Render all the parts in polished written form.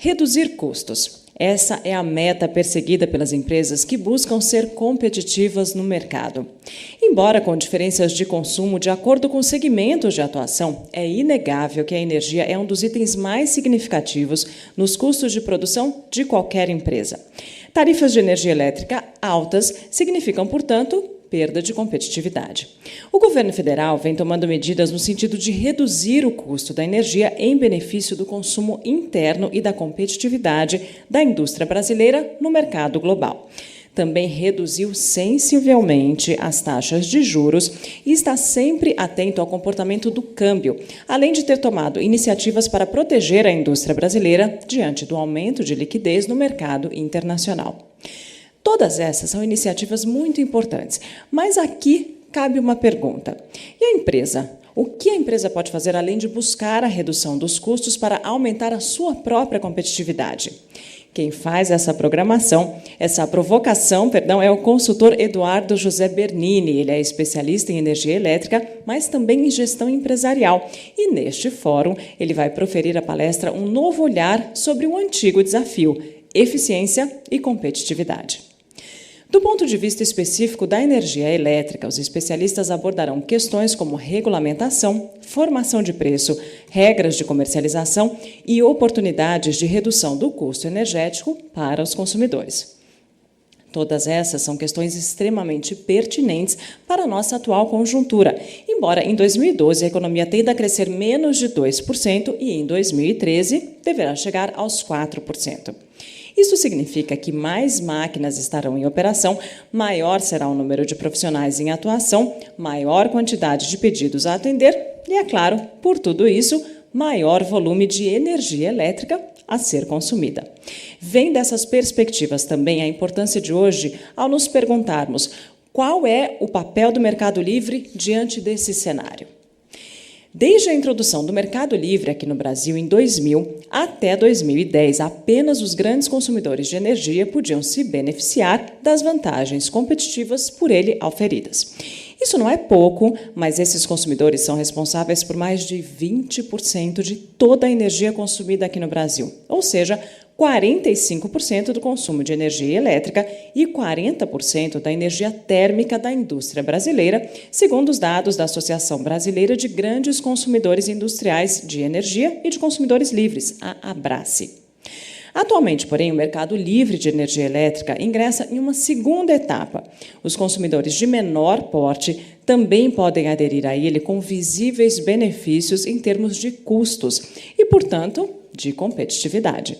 Reduzir custos. Essa é a meta perseguida pelas empresas que buscam ser competitivas no mercado. Embora com diferenças de consumo de acordo com segmentos de atuação, é inegável que a energia é um dos itens mais significativos nos custos de produção de qualquer empresa. Tarifas de energia elétrica altas significam, portanto, perda de competitividade. O governo federal vem tomando medidas no sentido de reduzir o custo da energia em benefício do consumo interno e da competitividade da indústria brasileira no mercado global. Também reduziu sensivelmente as taxas de juros e está sempre atento ao comportamento do câmbio, além de ter tomado iniciativas para proteger a indústria brasileira diante do aumento de liquidez no mercado internacional. Todas essas são iniciativas muito importantes, mas aqui cabe uma pergunta. E a empresa? O que a empresa pode fazer além de buscar a redução dos custos para aumentar a sua própria competitividade? Quem faz essa provocação, é o consultor Eduardo José Bernini. Ele é especialista em energia elétrica, mas também em gestão empresarial. E neste fórum, ele vai proferir a palestra Um Novo Olhar sobre um antigo desafio: eficiência e competitividade. Do ponto de vista específico da energia elétrica, os especialistas abordarão questões como regulamentação, formação de preço, regras de comercialização e oportunidades de redução do custo energético para os consumidores. Todas essas são questões extremamente pertinentes para a nossa atual conjuntura, embora em 2012 a economia tenda a crescer menos de 2% e em 2013 deverá chegar aos 4%. Isso significa que mais máquinas estarão em operação, maior será o número de profissionais em atuação, maior quantidade de pedidos a atender e, é claro, por tudo isso, maior volume de energia elétrica a ser consumida. Vem dessas perspectivas também a importância de hoje ao nos perguntarmos qual é o papel do mercado livre diante desse cenário. Desde a introdução do mercado livre aqui no Brasil em 2000 até 2010, apenas os grandes consumidores de energia podiam se beneficiar das vantagens competitivas por ele auferidas. Isso não é pouco, mas esses consumidores são responsáveis por mais de 20% de toda a energia consumida aqui no Brasil, ou seja, 45% do consumo de energia elétrica e 40% da energia térmica da indústria brasileira, segundo os dados da Associação Brasileira de Grandes Consumidores Industriais de Energia e de Consumidores Livres, a ABRACE. Atualmente, porém, o mercado livre de energia elétrica ingressa em uma segunda etapa. Os consumidores de menor porte também podem aderir a ele com visíveis benefícios em termos de custos e, portanto, de competitividade.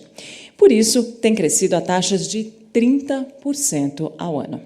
Por isso, tem crescido a taxas de 30% ao ano.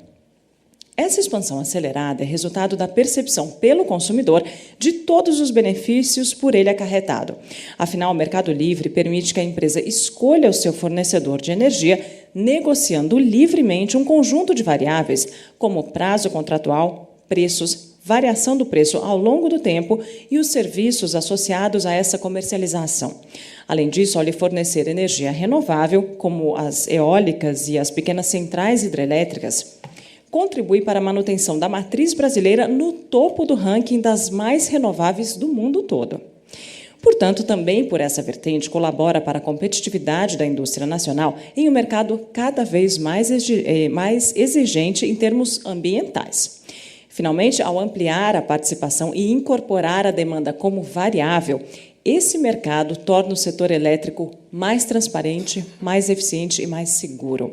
Essa expansão acelerada é resultado da percepção pelo consumidor de todos os benefícios por ele acarretado. Afinal, o mercado livre permite que a empresa escolha o seu fornecedor de energia, negociando livremente um conjunto de variáveis, como prazo contratual, preços, variação do preço ao longo do tempo e os serviços associados a essa comercialização. Além disso, ao lhe fornecer energia renovável, como as eólicas e as pequenas centrais hidrelétricas, contribui para a manutenção da matriz brasileira no topo do ranking das mais renováveis do mundo todo. Portanto, também por essa vertente, colabora para a competitividade da indústria nacional em um mercado cada vez mais exigente em termos ambientais. Finalmente, ao ampliar a participação e incorporar a demanda como variável, esse mercado torna o setor elétrico mais transparente, mais eficiente e mais seguro.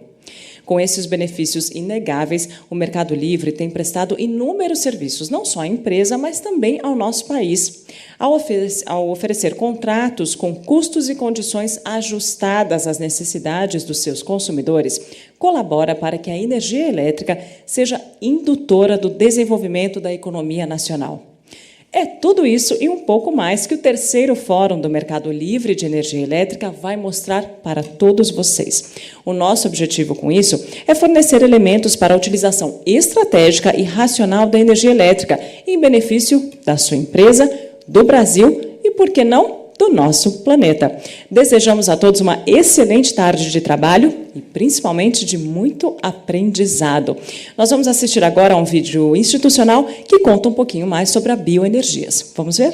Com esses benefícios inegáveis, o Mercado Livre tem prestado inúmeros serviços, não só à empresa, mas também ao nosso país. Ao oferecer contratos com custos e condições ajustadas às necessidades dos seus consumidores, colabora para que a energia elétrica seja indutora do desenvolvimento da economia nacional. É tudo isso e um pouco mais que o terceiro Fórum do Mercado Livre de Energia Elétrica vai mostrar para todos vocês. O nosso objetivo com isso é fornecer elementos para a utilização estratégica e racional da energia elétrica, em benefício da sua empresa, do Brasil e, por que não, do nosso planeta. Desejamos a todos uma excelente tarde de trabalho e, principalmente, de muito aprendizado. Nós vamos assistir agora a um vídeo institucional que conta um pouquinho mais sobre a bioenergias. Vamos ver?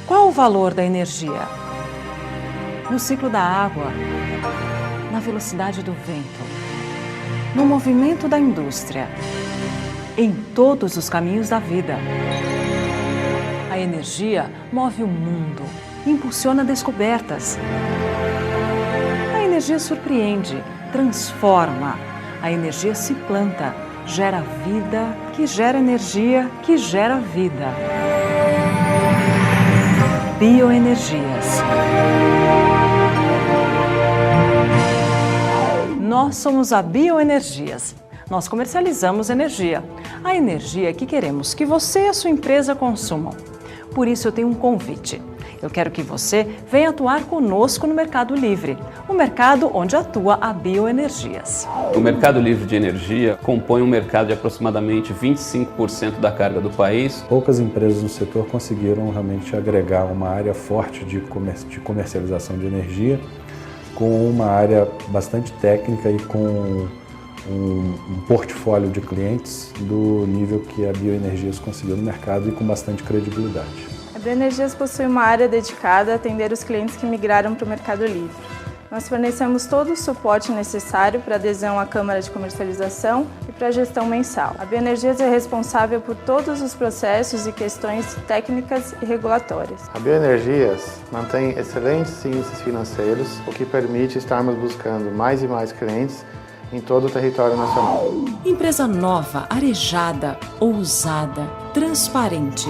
Qual o valor da energia? no ciclo da água, na velocidade do vento, no movimento da indústria, em todos os caminhos da vida. A energia move o mundo, impulsiona descobertas. A energia surpreende, transforma. A energia se planta, gera vida, que gera energia, que gera vida. Bioenergias. Nós somos a Bioenergias. Nós comercializamos energia. A energia que queremos que você e a sua empresa consumam. Por isso eu tenho um convite. Eu quero que você venha atuar conosco no Mercado Livre, o mercado onde atua a Bioenergias. O Mercado Livre de Energia compõe um mercado de aproximadamente 25% da carga do país. Poucas empresas no setor conseguiram realmente agregar uma área forte de comercialização de energia com uma área bastante técnica e com um portfólio de clientes do nível que a Bioenergias conseguiu no mercado e com bastante credibilidade. A Bioenergias possui uma área dedicada a atender os clientes que migraram para o Mercado Livre. Nós fornecemos todo o suporte necessário para adesão à Câmara de Comercialização e para a gestão mensal. A Bioenergias é responsável por todos os processos e questões técnicas e regulatórias. A Bioenergias mantém excelentes índices financeiros, o que permite estarmos buscando mais e mais clientes em todo o território nacional. Empresa nova, arejada, ousada, transparente.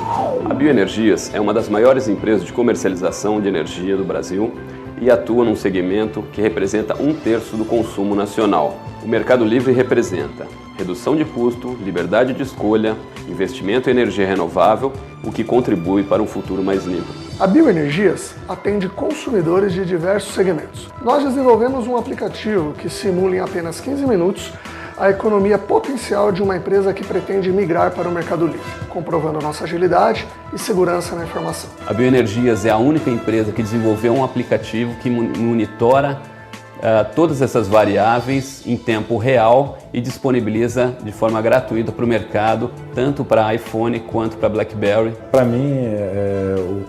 A Bioenergias é uma das maiores empresas de comercialização de energia do Brasil e atua num segmento que representa 1/3 do consumo nacional. O Mercado Livre representa redução de custo, liberdade de escolha, investimento em energia renovável, o que contribui para um futuro mais limpo. A Bioenergias atende consumidores de diversos segmentos. Nós desenvolvemos um aplicativo que simula em apenas 15 minutos a economia potencial de uma empresa que pretende migrar para o Mercado Livre, comprovando nossa agilidade e segurança na informação. A Bioenergias é a única empresa que desenvolveu um aplicativo que monitora todas essas variáveis em tempo real e disponibiliza de forma gratuita para o mercado, tanto para iPhone quanto para BlackBerry. Para mim,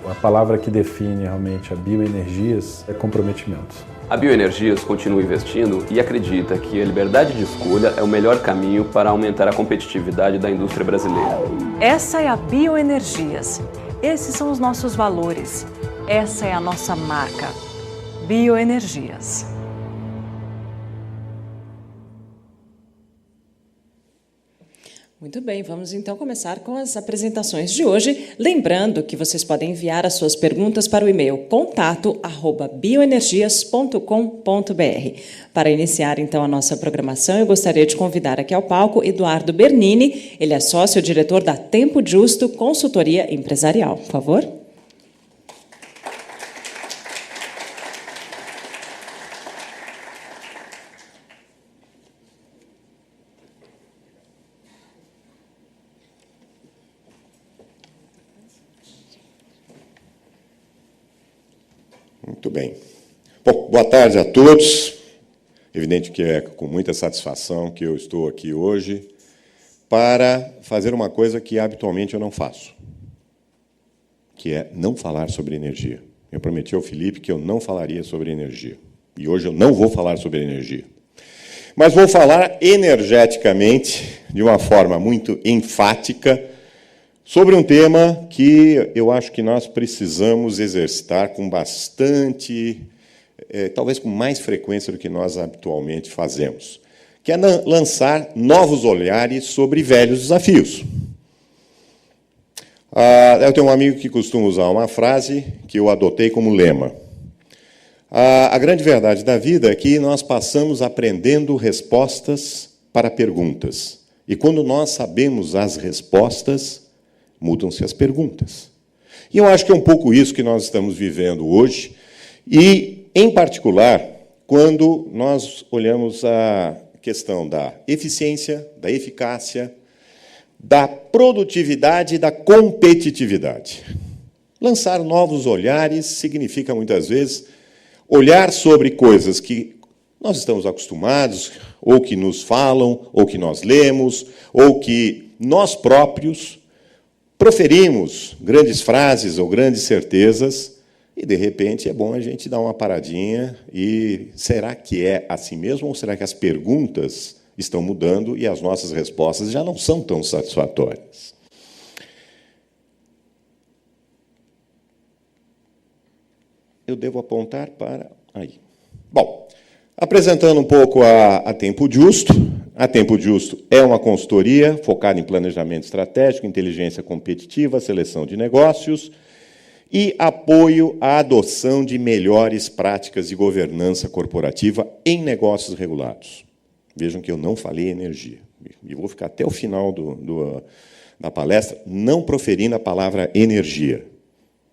a palavra que define realmente a Bioenergias é comprometimento. A Bioenergias continua investindo e acredita que a liberdade de escolha é o melhor caminho para aumentar a competitividade da indústria brasileira. Essa é a Bioenergias. Esses são os nossos valores. Essa é a nossa marca. Bioenergias. Muito bem, vamos então começar com as apresentações de hoje. Lembrando que vocês podem enviar as suas perguntas para o e-mail contato@bioenergias.com.br. Para iniciar então a nossa programação, eu gostaria de convidar aqui ao palco Eduardo Bernini. Ele é sócio-diretor da Tempo Justo Consultoria Empresarial. Por favor. Muito bem. Bom, boa tarde a todos. Evidente que é com muita satisfação que eu estou aqui hoje para fazer uma coisa que habitualmente eu não faço, que é não falar sobre energia. Eu prometi ao Felipe que eu não falaria sobre energia. E hoje eu não vou falar sobre energia. Mas vou falar energeticamente, de uma forma muito enfática, sobre um tema que eu acho que nós precisamos exercitar com bastante, talvez com mais frequência do que nós habitualmente fazemos, que é lançar novos olhares sobre velhos desafios. Eu tenho um amigo que costuma usar uma frase que eu adotei como lema. A grande verdade da vida é que nós passamos aprendendo respostas para perguntas. E quando nós sabemos as respostas, mudam-se as perguntas. E eu acho que é um pouco isso que nós estamos vivendo hoje, e, em particular, quando nós olhamos a questão da eficiência, da eficácia, da produtividade e da competitividade. Lançar novos olhares significa, muitas vezes, olhar sobre coisas que nós estamos acostumados, ou que nos falam, ou que nós lemos, ou que nós próprios proferimos grandes frases ou grandes certezas E, de repente, é bom a gente dar uma paradinha e será que é assim mesmo ou será que as perguntas estão mudando e as nossas respostas já não são tão satisfatórias? Eu devo apontar para aí. Bom, apresentando um pouco a Tempo Justo. A Tempo Justo é uma consultoria focada em planejamento estratégico, inteligência competitiva, seleção de negócios e apoio à adoção de melhores práticas de governança corporativa em negócios regulados. Vejam que eu não falei energia. E vou ficar até o final da palestra não proferindo a palavra energia,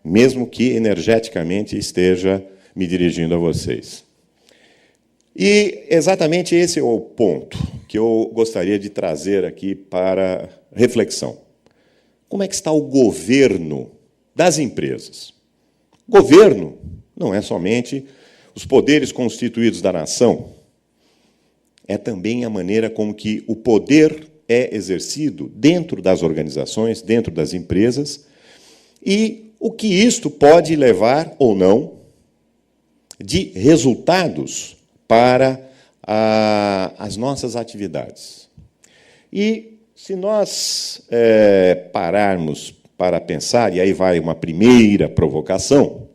mesmo que energeticamente esteja me dirigindo a vocês. E exatamente esse é o ponto que eu gostaria de trazer aqui para reflexão. Como é que está o governo das empresas? Governo não é somente os poderes constituídos da nação, é também a maneira como que o poder é exercido dentro das organizações, dentro das empresas, e o que isto pode levar ou não de resultados para as nossas atividades. E se nós pararmos para pensar, e aí vai uma primeira provocação,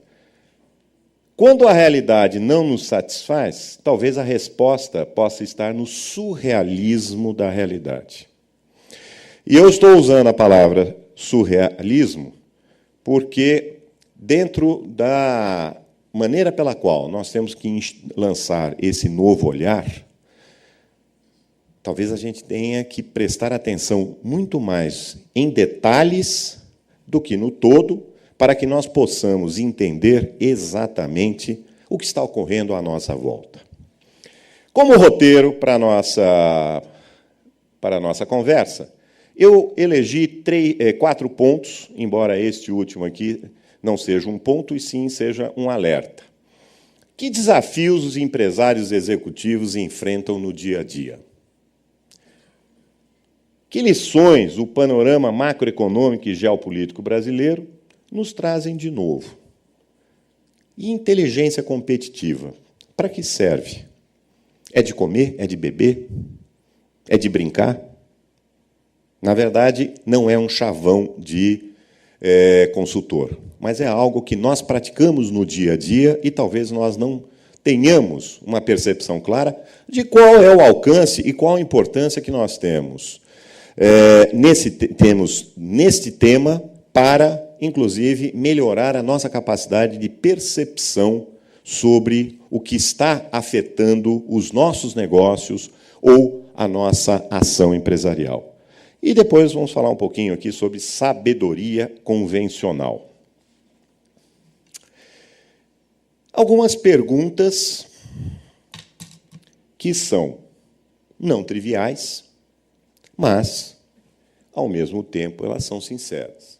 quando a realidade não nos satisfaz, talvez a resposta possa estar no surrealismo da realidade. E eu estou usando a palavra surrealismo porque, dentro da maneira pela qual nós temos que lançar esse novo olhar, talvez a gente tenha que prestar atenção muito mais em detalhes do que no todo, para que nós possamos entender exatamente o que está ocorrendo à nossa volta. Como roteiro para a nossa conversa, eu elegi 4 pontos, embora este último aqui não seja um ponto, e sim seja um alerta. Que desafios os empresários executivos enfrentam no dia a dia? Que lições o panorama macroeconômico e geopolítico brasileiro nos trazem de novo? E inteligência competitiva, para que serve? É de comer? É de beber? É de brincar? Na verdade, não é um chavão de consultor, mas é algo que nós praticamos no dia a dia e talvez nós não tenhamos uma percepção clara de qual é o alcance e qual a importância que nós temos neste tema para, inclusive, melhorar a nossa capacidade de percepção sobre o que está afetando os nossos negócios ou a nossa ação empresarial. E depois vamos falar um pouquinho aqui sobre sabedoria convencional. Algumas perguntas que são não triviais, mas, ao mesmo tempo, elas são sinceras.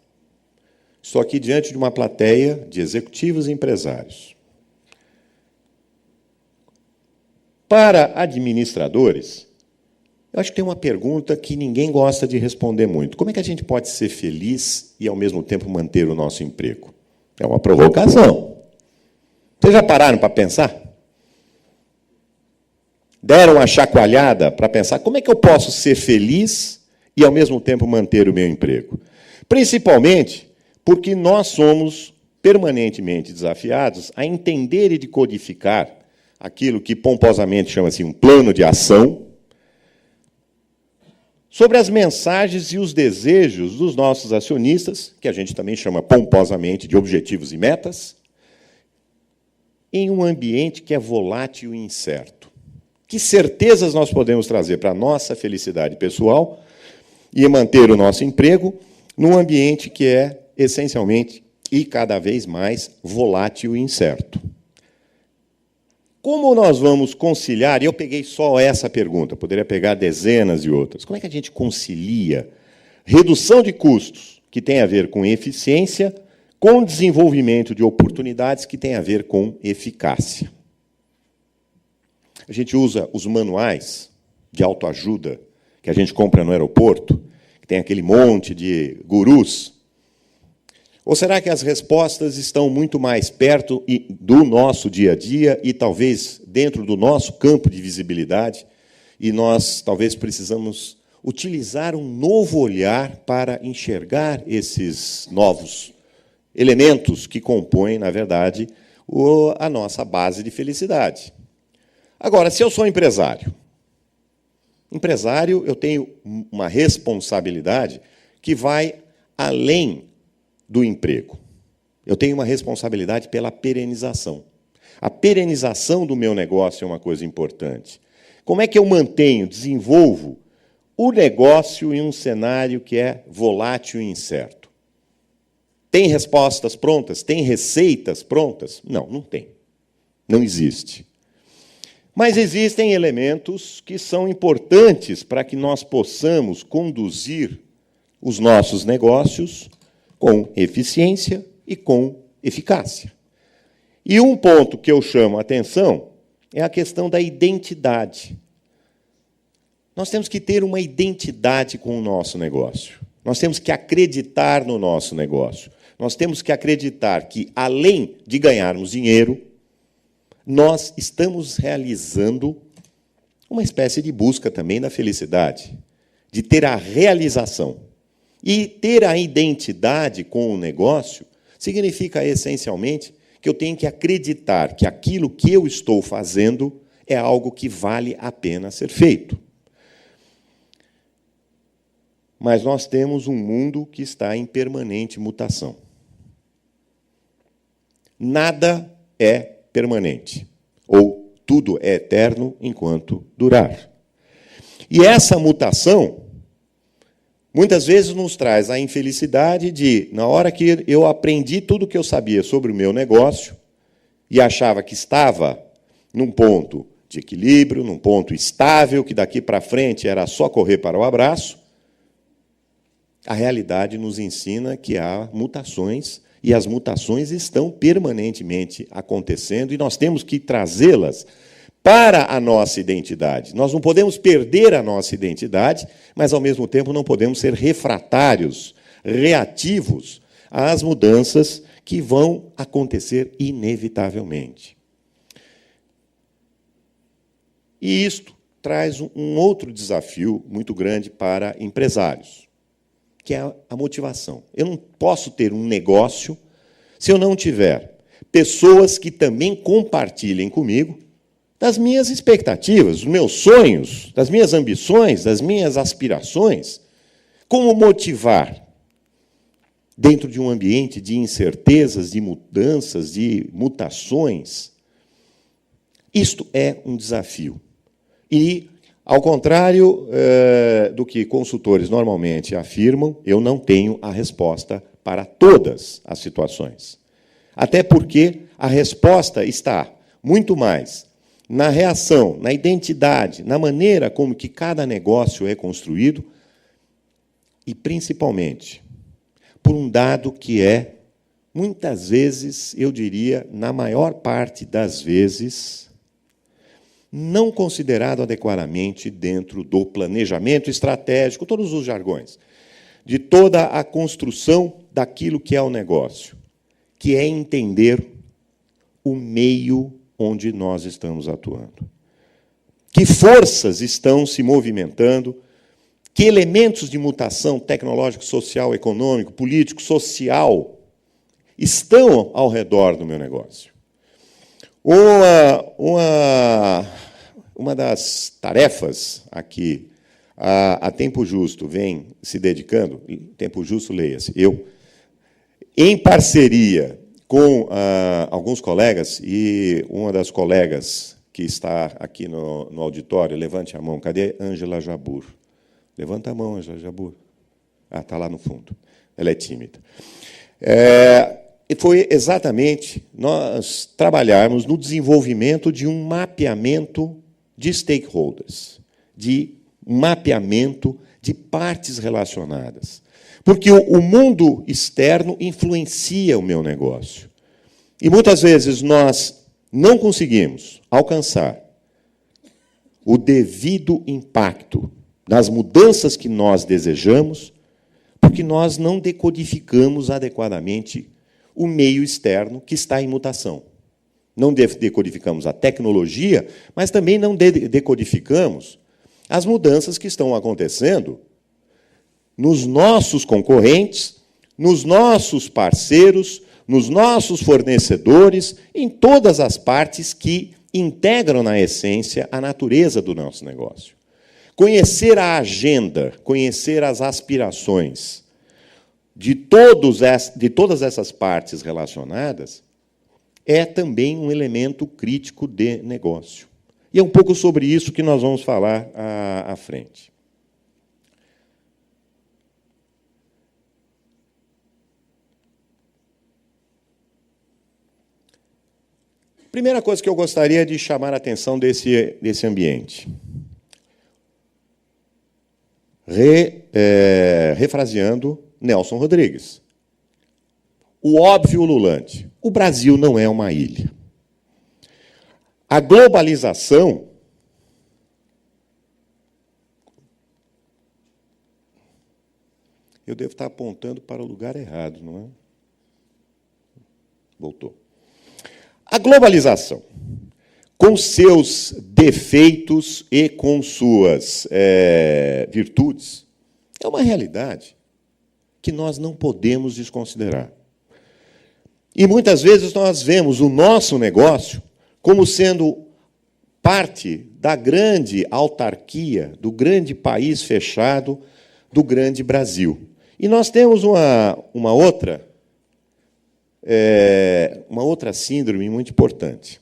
Estou aqui diante de uma plateia de executivos e empresários. Para administradores, eu acho que tem uma pergunta que ninguém gosta de responder muito. Como é que a gente pode ser feliz e, ao mesmo tempo, manter o nosso emprego? É uma provocação. Vocês já pararam para pensar? Deram uma chacoalhada para pensar como é que eu posso ser feliz e, ao mesmo tempo, manter o meu emprego? Principalmente porque nós somos permanentemente desafiados a entender e decodificar aquilo que pomposamente chama-se um plano de ação, sobre as mensagens e os desejos dos nossos acionistas, que a gente também chama pomposamente de objetivos e metas, em um ambiente que é volátil e incerto. Que certezas nós podemos trazer para a nossa felicidade pessoal e manter o nosso emprego num ambiente que é, essencialmente, e cada vez mais volátil e incerto? Como nós vamos conciliar, e eu peguei só essa pergunta, poderia pegar dezenas de outras, como é que a gente concilia redução de custos, que tem a ver com eficiência, com desenvolvimento de oportunidades, que tem a ver com eficácia? A gente usa os manuais de autoajuda que a gente compra no aeroporto, que tem aquele monte de gurus, Ou será que as respostas estão muito mais perto do nosso dia a dia e talvez dentro do nosso campo de visibilidade, e nós talvez precisamos utilizar um novo olhar para enxergar esses novos elementos que compõem, na verdade, a nossa base de felicidade? Agora, se eu sou empresário, eu tenho uma responsabilidade que vai além do emprego. Eu tenho uma responsabilidade pela perenização. A perenização do meu negócio é uma coisa importante. Como é que eu mantenho, desenvolvo o negócio em um cenário que é volátil e incerto? Tem respostas prontas? Tem receitas prontas? Não, não tem. Não existe. Mas existem elementos que são importantes para que nós possamos conduzir os nossos negócios com eficiência e com eficácia. E um ponto que eu chamo a atenção é a questão da identidade. Nós temos que ter uma identidade com o nosso negócio. Nós temos que acreditar no nosso negócio. Nós temos que acreditar que, além de ganharmos dinheiro, nós estamos realizando uma espécie de busca também da felicidade, de ter a realização. E ter a identidade com o negócio significa, essencialmente, que eu tenho que acreditar que aquilo que eu estou fazendo é algo que vale a pena ser feito. Mas nós temos um mundo que está em permanente mutação. Nada é permanente, ou tudo é eterno enquanto durar. E essa mutação muitas vezes nos traz a infelicidade de, na hora que eu aprendi tudo o que eu sabia sobre o meu negócio e achava que estava num ponto de equilíbrio, num ponto estável, que daqui para frente era só correr para o abraço, a realidade nos ensina que há mutações, e as mutações estão permanentemente acontecendo, e nós temos que trazê-las para a nossa identidade. Nós não podemos perder a nossa identidade, mas, ao mesmo tempo, não podemos ser refratários, reativos às mudanças que vão acontecer inevitavelmente. E isto traz um outro desafio muito grande para empresários, que é a motivação. Eu não posso ter um negócio se eu não tiver pessoas que também compartilhem comigo das minhas expectativas, dos meus sonhos, das minhas ambições, das minhas aspirações. Como motivar dentro de um ambiente de incertezas, de mudanças, de mutações? Isto é um desafio. E, ao contrário do que consultores normalmente afirmam, eu não tenho a resposta para todas as situações. Até porque a resposta está muito mais na reação, na identidade, na maneira como que cada negócio é construído e, principalmente, por um dado que é, muitas vezes, eu diria, na maior parte das vezes, não considerado adequadamente dentro do planejamento estratégico, todos os jargões, de toda a construção daquilo que é o negócio, que é entender o meio onde nós estamos atuando. Que forças estão se movimentando, que elementos de mutação tecnológico, social, econômico, político, social estão ao redor do meu negócio. Uma das tarefas aqui, a Tempo Justo vem se dedicando, Tempo Justo, leia-se, eu, em parceria com alguns colegas, e uma das colegas que está aqui no auditório, levante a mão, cadê Ângela Jabur? Levanta a mão, Ângela Jabur. Ah, está lá no fundo, ela é tímida. E foi exatamente nós trabalharmos no desenvolvimento de um mapeamento de stakeholders, de mapeamento de partes relacionadas. Porque o mundo externo influencia o meu negócio. E, muitas vezes, nós não conseguimos alcançar o devido impacto das mudanças que nós desejamos, porque porque nós não decodificamos adequadamente o meio externo que está em mutação. Não decodificamos a tecnologia, mas também não decodificamos as mudanças que estão acontecendo nos nossos concorrentes, nos nossos parceiros, nos nossos fornecedores, em todas as partes que integram, na essência, a natureza do nosso negócio. Conhecer a agenda, conhecer as aspirações de todas essas partes relacionadas é também um elemento crítico de negócio. E é um pouco sobre isso que nós vamos falar à frente. Primeira coisa que eu gostaria de chamar a atenção desse ambiente. Refraseando Nelson Rodrigues. O óbvio ululante. O Brasil não é uma ilha. A globalização eu devo estar apontando para o lugar errado, não é? Voltou. A globalização, com seus defeitos e com suas virtudes, é uma realidade que nós não podemos desconsiderar. E, muitas vezes, nós vemos o nosso negócio como sendo parte da grande autarquia, do grande país fechado, do grande Brasil. E nós temos uma outra síndrome muito importante.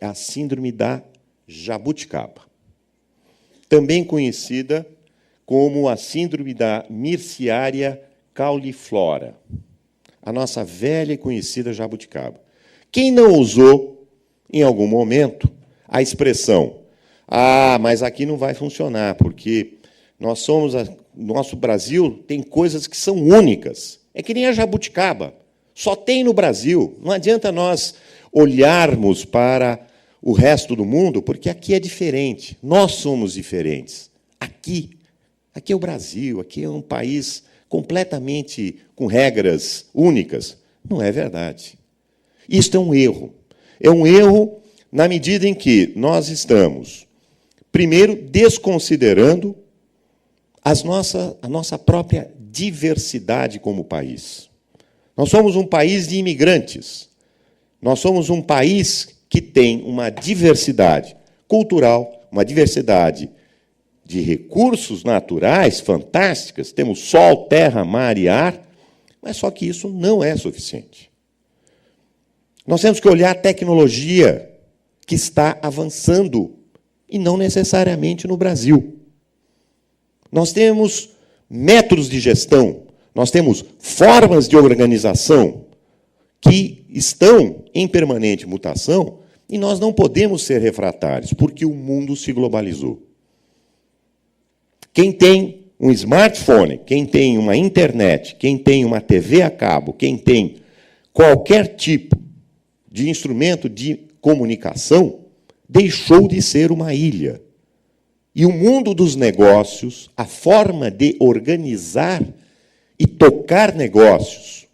É a síndrome da jabuticaba, também conhecida como a síndrome da Myrsiaria cauliflora, a nossa velha e conhecida jabuticaba. Quem não usou, em algum momento, a expressão mas aqui não vai funcionar, porque nosso Brasil tem coisas que são únicas. É que nem a jabuticaba. Só tem no Brasil. Não adianta nós olharmos para o resto do mundo, porque aqui é diferente. Nós somos diferentes. Aqui é o Brasil, aqui é um país completamente com regras únicas. Não é verdade. Isto é um erro. É um erro na medida em que nós estamos, primeiro, desconsiderando a nossa própria diversidade como país. Nós somos um país de imigrantes. Nós somos um país que tem uma diversidade cultural, uma diversidade de recursos naturais fantásticas. Temos sol, terra, mar e ar, mas só que isso não é suficiente. Nós temos que olhar a tecnologia que está avançando, e não necessariamente no Brasil. Nós temos métodos de gestão, nós temos formas de organização que estão em permanente mutação, e nós não podemos ser refratários, porque o mundo se globalizou. Quem tem um smartphone, quem tem uma internet, quem tem uma TV a cabo, quem tem qualquer tipo de instrumento de comunicação, deixou de ser uma ilha. E o mundo dos negócios, a forma de organizar e tocar negócios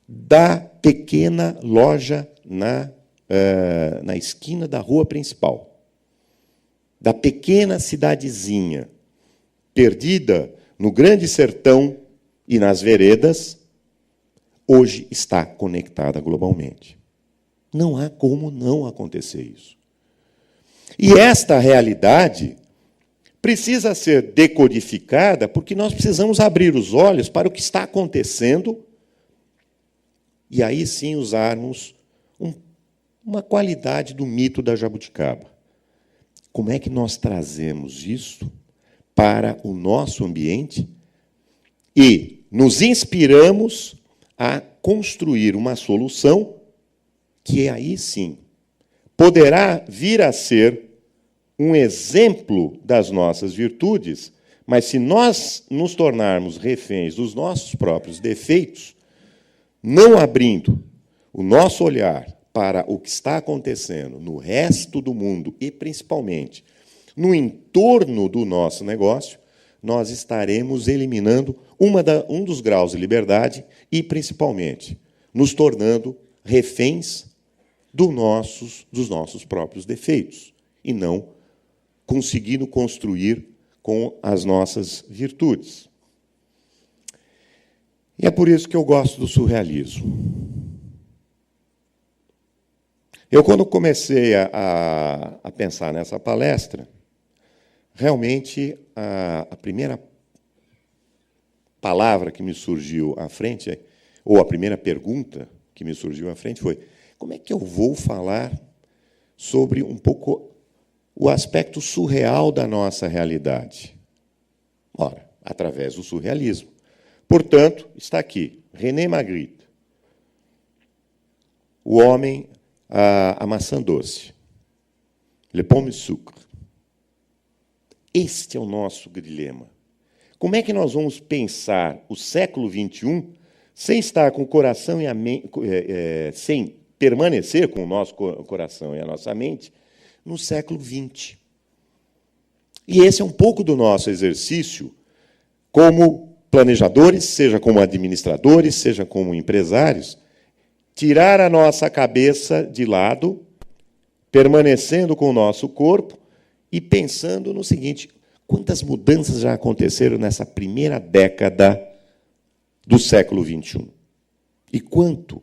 da pequena loja na esquina da rua principal, da pequena cidadezinha, perdida no grande sertão e nas veredas, hoje está conectada globalmente. Não há como não acontecer isso. E esta realidade precisa ser decodificada, porque nós precisamos abrir os olhos para o que está acontecendo e aí sim usarmos uma qualidade do mito da jabuticaba. Como é que nós trazemos isso para o nosso ambiente e nos inspiramos a construir uma solução que aí sim poderá vir a ser um exemplo das nossas virtudes, mas se nós nos tornarmos reféns dos nossos próprios defeitos, não abrindo o nosso olhar para o que está acontecendo no resto do mundo e, principalmente, no entorno do nosso negócio, nós estaremos eliminando um dos graus de liberdade e, principalmente, nos tornando reféns dos nossos próprios defeitos e não conseguindo construir com as nossas virtudes. E é por isso que eu gosto do surrealismo. Eu, quando comecei a pensar nessa palestra, realmente a primeira palavra que me surgiu à frente, ou a primeira pergunta que me surgiu à frente foi: como é que eu vou falar sobre um pouco o aspecto surreal da nossa realidade? Ora, através do surrealismo. Portanto, está aqui, René Magritte, o homem, a maçã doce, Le Pomme Sucre. Este é o nosso dilema. Como é que nós vamos pensar o século XXI sem estar com o coração e a mente, sem permanecer com o nosso coração e a nossa mente no século XX? E esse é um pouco do nosso exercício como planejadores, seja como administradores, seja como empresários, tirar a nossa cabeça de lado, permanecendo com o nosso corpo e pensando no seguinte: quantas mudanças já aconteceram nessa primeira década do século XXI? E quanto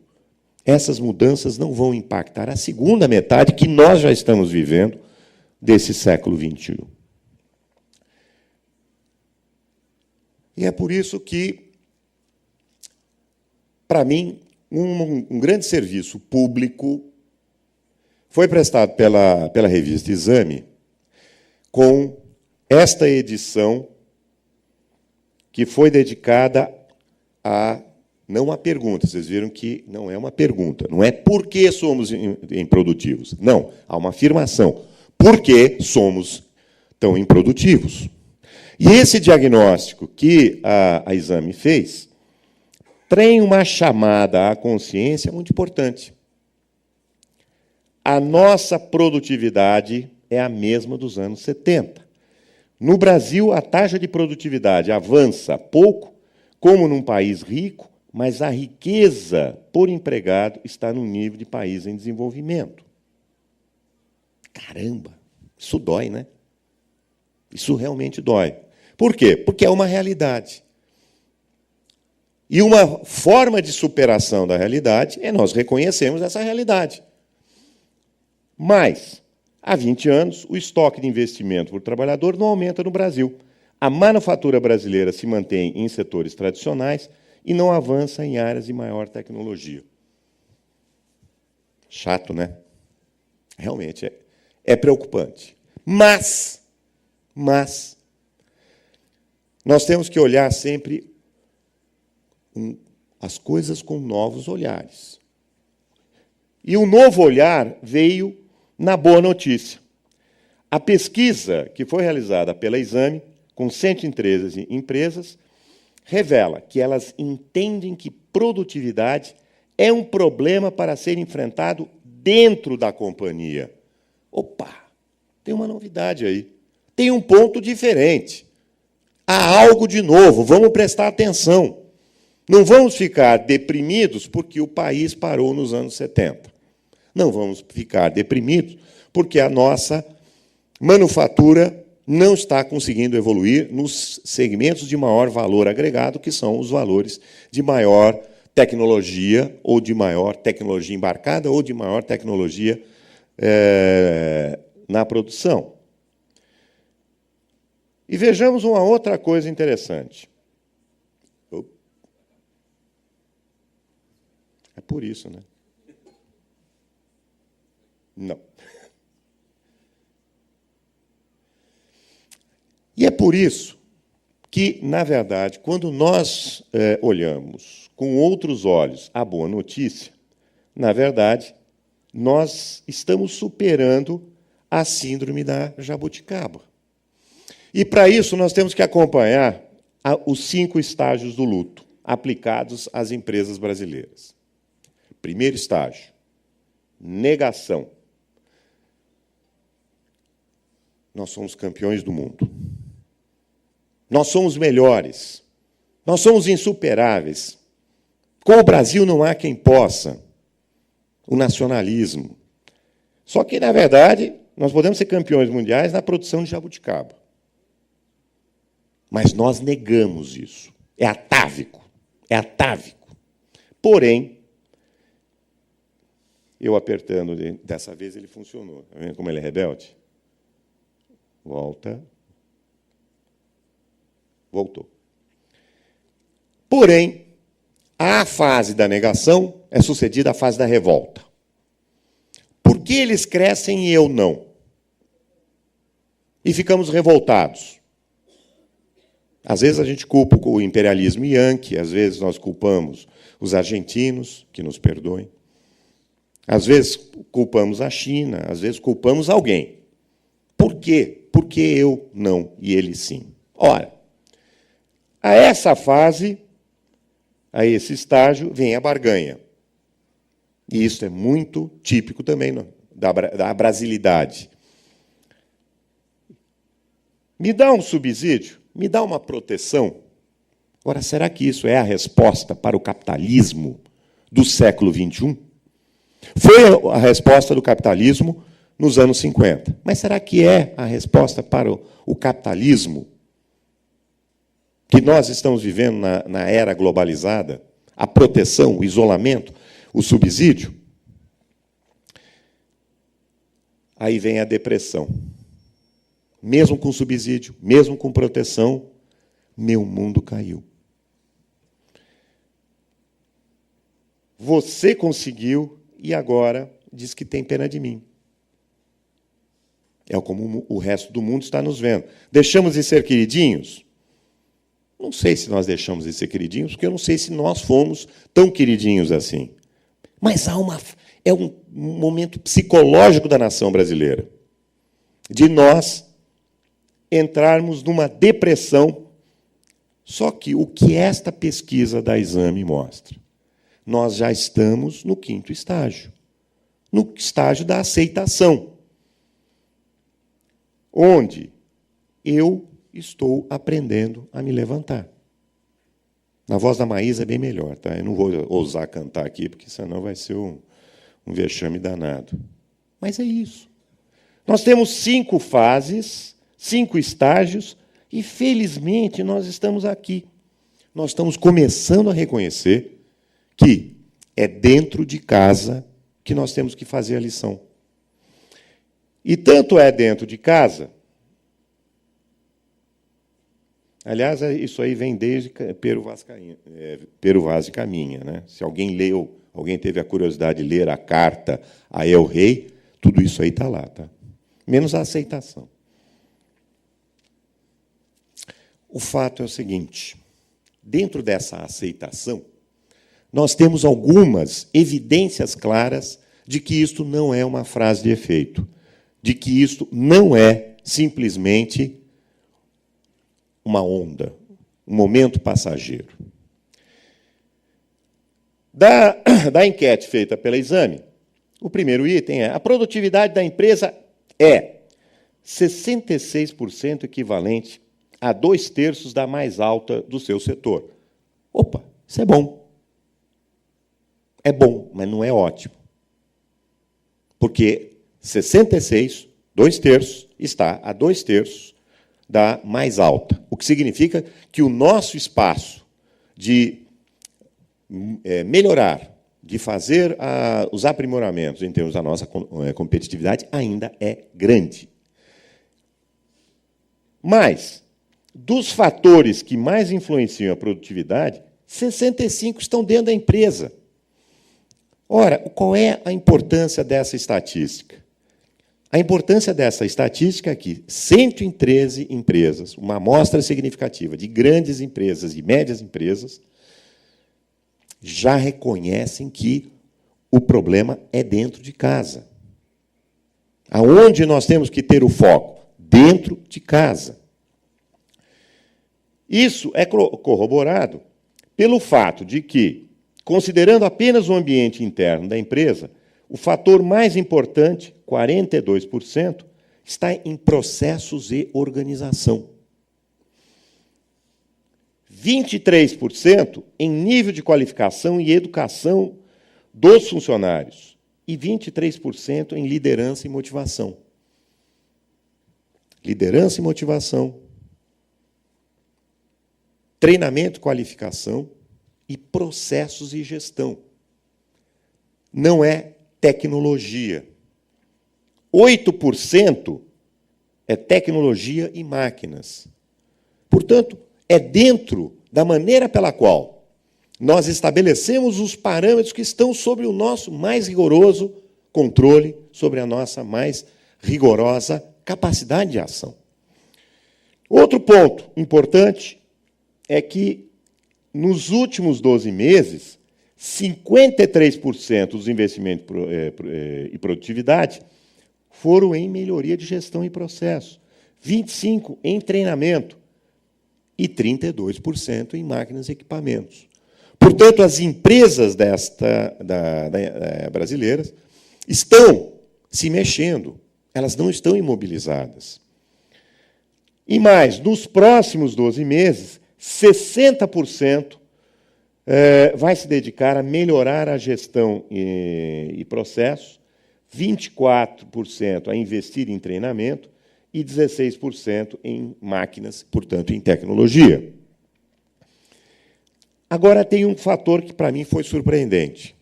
essas mudanças não vão impactar a segunda metade que nós já estamos vivendo desse século XXI? E é por isso que, para mim, um grande serviço público foi prestado pela revista Exame, com esta edição que foi dedicada não a pergunta. Vocês viram que não é uma pergunta, não é por que somos improdutivos. Não, há uma afirmação. Por que somos tão improdutivos? E esse diagnóstico que a Exame fez tem uma chamada à consciência muito importante. A nossa produtividade é a mesma dos anos 70. No Brasil, a taxa de produtividade avança pouco, como num país rico, mas a riqueza por empregado está no nível de país em desenvolvimento. Caramba, isso dói, né? Isso realmente dói. Por quê? Porque é uma realidade. E uma forma de superação da realidade é nós reconhecermos essa realidade. Mas, há 20 anos, o estoque de investimento por trabalhador não aumenta no Brasil. A manufatura brasileira se mantém em setores tradicionais e não avança em áreas de maior tecnologia. Chato, né? Realmente é preocupante. Mas nós temos que olhar sempre as coisas com novos olhares. E o novo olhar veio na boa notícia. A pesquisa que foi realizada pela Exame, com 113 empresas, revela que elas entendem que produtividade é um problema para ser enfrentado dentro da companhia. Opa, tem uma novidade aí. Tem um ponto diferente. Há algo de novo, vamos prestar atenção. Não vamos ficar deprimidos porque o país parou nos anos 70. Não vamos ficar deprimidos porque a nossa manufatura não está conseguindo evoluir nos segmentos de maior valor agregado, que são os valores de maior tecnologia, ou de maior tecnologia embarcada, ou de maior tecnologia na produção. E vejamos uma outra coisa interessante. É por isso, né? Não. E é por isso que, na verdade, quando nós olhamos com outros olhos a boa notícia, na verdade, nós estamos superando a síndrome da jabuticaba. E, para isso, nós temos que acompanhar os 5 estágios do luto aplicados às empresas brasileiras. Primeiro estágio, negação. Nós somos campeões do mundo. Nós somos melhores. Nós somos insuperáveis. Com o Brasil não há quem possa. O nacionalismo. Só que, na verdade, nós podemos ser campeões mundiais na produção de jabuticaba. Mas nós negamos isso. É atávico. É atávico. Porém, eu apertando, dessa vez ele funcionou. Está vendo como ele é rebelde? Volta. Voltou. Porém, a fase da negação é sucedida à fase da revolta. Por que eles crescem e eu não? E ficamos revoltados. Às vezes a gente culpa o imperialismo yankee, às vezes nós culpamos os argentinos, que nos perdoem. Às vezes culpamos a China, às vezes culpamos alguém. Por quê? Porque eu não e ele sim. Ora, a essa fase, a esse estágio, vem a barganha. E isso é muito típico também da brasilidade. Me dá um subsídio, me dá uma proteção. Ora, será que isso é a resposta para o capitalismo do século XXI? Foi a resposta do capitalismo nos anos 50. Mas será que é a resposta para o capitalismo que nós estamos vivendo na era globalizada? A proteção, o isolamento, o subsídio? Aí vem a depressão. Mesmo com subsídio, mesmo com proteção, meu mundo caiu. Você conseguiu e agora diz que tem pena de mim. É como o resto do mundo está nos vendo. Deixamos de ser queridinhos? Não sei se nós deixamos de ser queridinhos, porque eu não sei se nós fomos tão queridinhos assim. Mas é um momento psicológico da nação brasileira, de nós entrarmos numa depressão. Só que o que esta pesquisa da Exame mostra? Nós já estamos no 5º estágio, no estágio da aceitação, onde eu estou aprendendo a me levantar. Na voz da Maísa é bem melhor, tá? Eu não vou ousar cantar aqui, porque senão vai ser um vexame danado. Mas é isso. Nós temos 5 fases, 5 estágios, e, felizmente, nós estamos aqui. Nós estamos começando a reconhecer que é dentro de casa que nós temos que fazer a lição. E tanto é dentro de casa. Aliás, isso aí vem desde Pero Vaz e Caminha, né? Se alguém leu, alguém teve a curiosidade de ler a carta a El Rei, tudo isso aí está lá, tá? Menos a aceitação. O fato é o seguinte: dentro dessa aceitação, nós temos algumas evidências claras de que isto não é uma frase de efeito, de que isto não é simplesmente uma onda, um momento passageiro. Da enquete feita pela Exame, o primeiro item é: a produtividade da empresa é 66% equivalente a 2/3 da mais alta do seu setor. Opa, isso é bom. É bom, mas não é ótimo. Porque 66, 2/3, está a 2/3 da mais alta. O que significa que o nosso espaço de melhorar, de fazer os aprimoramentos em termos da nossa competitividade ainda é grande. Mas, dos fatores que mais influenciam a produtividade, 65 estão dentro da empresa. Ora, qual é a importância dessa estatística? A importância dessa estatística é que 113 empresas, uma amostra significativa de grandes empresas e médias empresas, já reconhecem que o problema é dentro de casa. Aonde nós temos que ter o foco? Dentro de casa. Isso é corroborado pelo fato de que, considerando apenas o ambiente interno da empresa, o fator mais importante, 42%, está em processos e organização. 23% em nível de qualificação e educação dos funcionários e 23% em liderança e motivação. Liderança e motivação, treinamento e qualificação e processos e gestão. Não é tecnologia. 8% é tecnologia e máquinas. Portanto, é dentro da maneira pela qual nós estabelecemos os parâmetros que estão sobre o nosso mais rigoroso controle, sobre a nossa mais rigorosa capacidade de ação. Outro ponto importante é que, nos últimos 12 meses, 53% dos investimentos e produtividade foram em melhoria de gestão e processo, 25% em treinamento e 32% em máquinas e equipamentos. Portanto, as empresas brasileiras estão se mexendo, elas não estão imobilizadas. E mais, nos próximos 12 meses, 60% vai se dedicar a melhorar a gestão e processos, 24% a investir em treinamento e 16% em máquinas, portanto, em tecnologia. Agora, tem um fator que, para mim, foi surpreendente.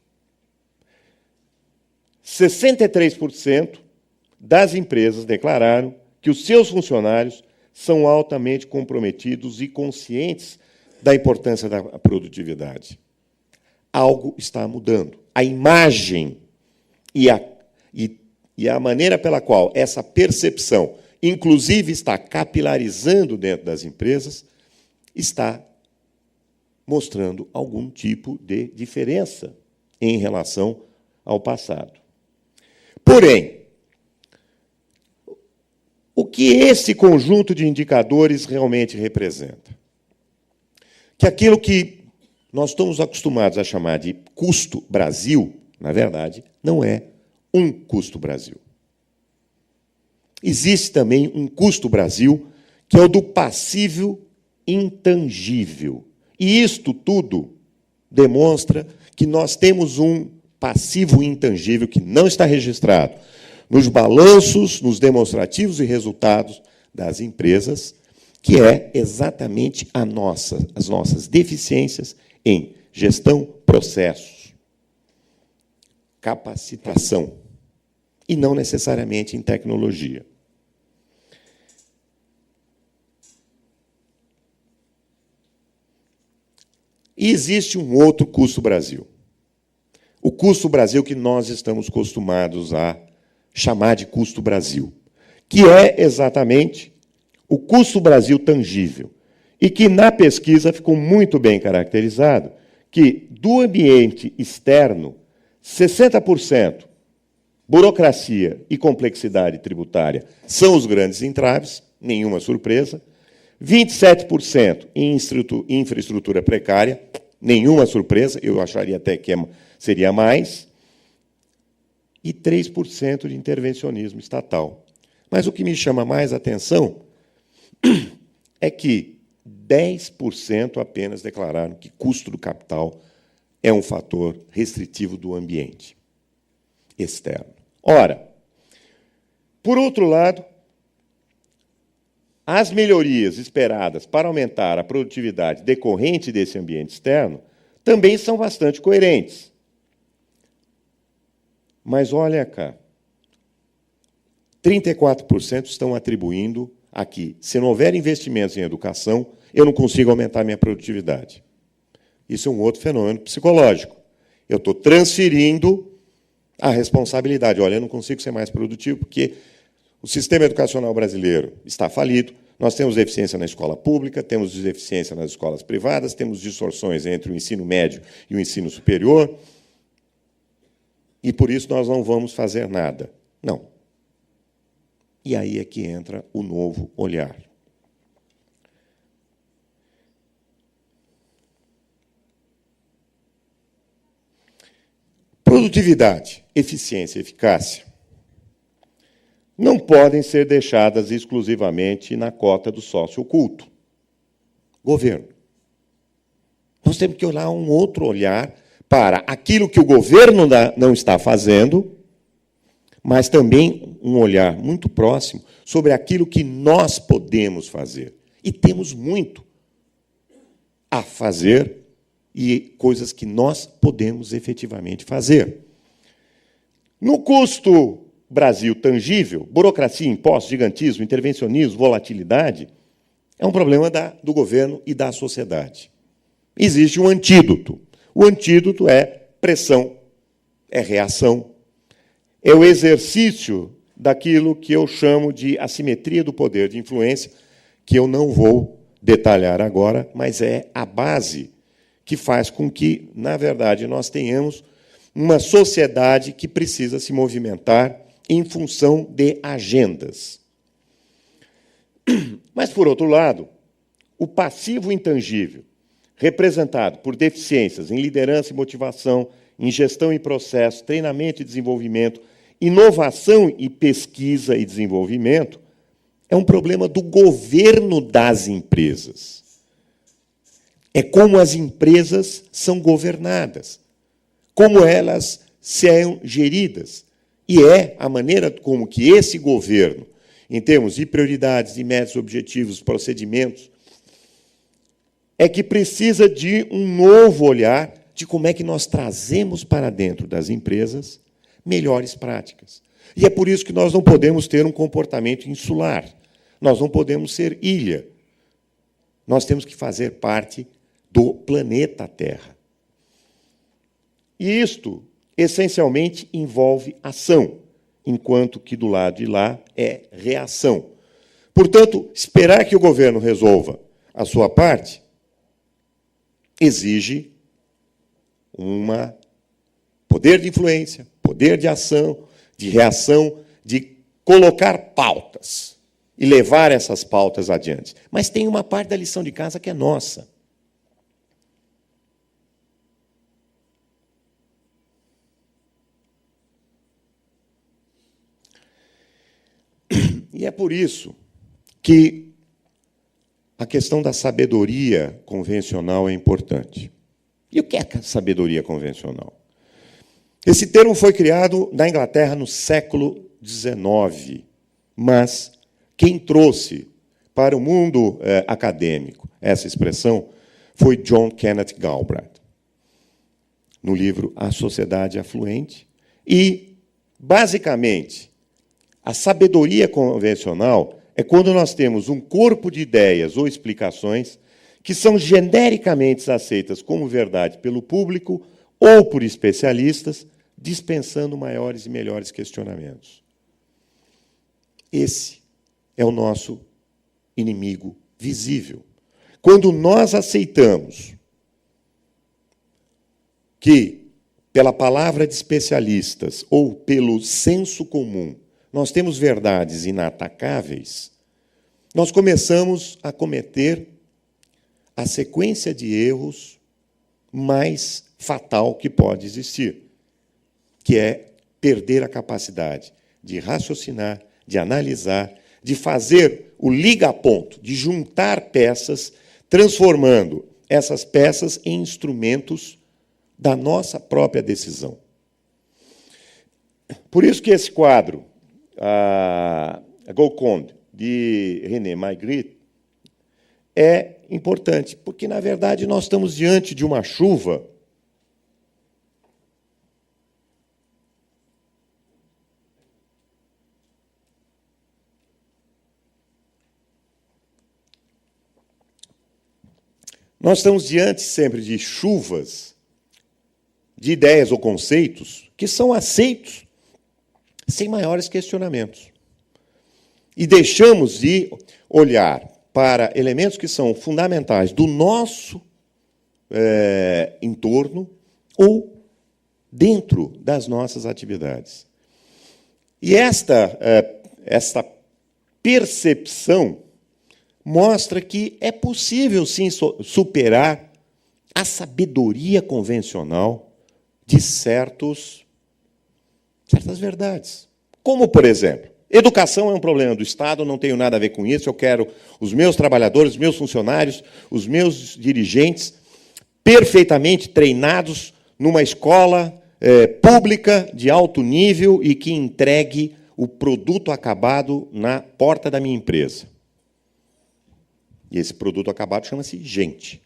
63% das empresas declararam que os seus funcionários são altamente comprometidos e conscientes da importância da produtividade. Algo está mudando. A imagem e a maneira pela qual essa percepção, inclusive, está capilarizando dentro das empresas, está mostrando algum tipo de diferença em relação ao passado. Porém, o que esse conjunto de indicadores realmente representa? Que aquilo que nós estamos acostumados a chamar de custo Brasil, na verdade, não é um custo Brasil. Existe também um custo Brasil, que é o do passível intangível. E isto tudo demonstra que nós temos um passivo intangível que não está registrado nos balanços, nos demonstrativos e resultados das empresas, que é exatamente as nossas deficiências em gestão, processos, capacitação, e não necessariamente em tecnologia. E existe um outro custo Brasil. O custo Brasil que nós estamos acostumados a chamar de custo Brasil, que é exatamente o custo Brasil tangível, e que, na pesquisa, ficou muito bem caracterizado, que, do ambiente externo, 60% burocracia e complexidade tributária são os grandes entraves, nenhuma surpresa, 27% em infraestrutura precária, nenhuma surpresa, eu acharia até que seria mais, e 3% de intervencionismo estatal. Mas o que me chama mais atenção é que 10% apenas declararam que custo do capital é um fator restritivo do ambiente externo. Ora, por outro lado, as melhorias esperadas para aumentar a produtividade decorrente desse ambiente externo também são bastante coerentes. Mas olha cá, 34% estão atribuindo aqui, se não houver investimentos em educação, eu não consigo aumentar minha produtividade. Isso é um outro fenômeno psicológico. Eu estou transferindo a responsabilidade. Olha, eu não consigo ser mais produtivo porque o sistema educacional brasileiro está falido, nós temos deficiência na escola pública, temos deficiência nas escolas privadas, temos distorções entre o ensino médio e o ensino superior, e, por isso, nós não vamos fazer nada. Não. E aí é que entra o novo olhar. Produtividade, eficiência e eficácia não podem ser deixadas exclusivamente na cota do sócio oculto. Governo. Nós temos que olhar um outro olhar para aquilo que o governo não está fazendo, mas também um olhar muito próximo sobre aquilo que nós podemos fazer. E temos muito a fazer e coisas que nós podemos efetivamente fazer. No custo Brasil tangível, burocracia, impostos, gigantismo, intervencionismo, volatilidade, é um problema do governo e da sociedade. Existe um antídoto. O antídoto é pressão, é reação, é o exercício daquilo que eu chamo de assimetria do poder de influência, que eu não vou detalhar agora, mas é a base que faz com que, na verdade, nós tenhamos uma sociedade que precisa se movimentar em função de agendas. Mas, por outro lado, o passivo intangível, representado por deficiências em liderança e motivação, em gestão e processo, treinamento e desenvolvimento, inovação e pesquisa e desenvolvimento, é um problema do governo das empresas. É como as empresas são governadas, como elas são geridas. E é a maneira como que esse governo, em termos de prioridades, de metas, objetivos, procedimentos, é que precisa de um novo olhar de como é que nós trazemos para dentro das empresas melhores práticas. E é por isso que nós não podemos ter um comportamento insular. Nós não podemos ser ilha. Nós temos que fazer parte do planeta Terra. E isto, essencialmente, envolve ação, enquanto que, do lado de lá, é reação. Portanto, esperar que o governo resolva a sua parte exige um poder de influência, poder de ação, de reação, de colocar pautas e levar essas pautas adiante. Mas tem uma parte da lição de casa que é nossa. E é por isso que a questão da sabedoria convencional é importante. E o que é sabedoria convencional? Esse termo foi criado na Inglaterra no século XIX, mas quem trouxe para o mundo acadêmico essa expressão foi John Kenneth Galbraith, no livro A Sociedade Afluente. E, basicamente, a sabedoria convencional é quando nós temos um corpo de ideias ou explicações que são genericamente aceitas como verdade pelo público ou por especialistas, dispensando maiores e melhores questionamentos. Esse é o nosso inimigo visível. Quando nós aceitamos que, pela palavra de especialistas ou pelo senso comum, nós temos verdades inatacáveis, nós começamos a cometer a sequência de erros mais fatal que pode existir, que é perder a capacidade de raciocinar, de analisar, de fazer o liga-ponto, de juntar peças, transformando essas peças em instrumentos da nossa própria decisão. Por isso que esse quadro, a Golconde, de René Magritte, é importante, porque, na verdade, nós estamos diante de uma chuva Nós estamos diante sempre de chuvas de ideias ou conceitos que são aceitos sem maiores questionamentos. E deixamos de olhar para elementos que são fundamentais do nosso entorno ou dentro das nossas atividades. E esta percepção mostra que é possível, sim, superar a sabedoria convencional de certas verdades. Como, por exemplo, educação é um problema do Estado, não tenho nada a ver com isso, eu quero os meus trabalhadores, os meus funcionários, os meus dirigentes perfeitamente treinados numa escola pública de alto nível e que entregue o produto acabado na porta da minha empresa. E esse produto acabado chama-se gente.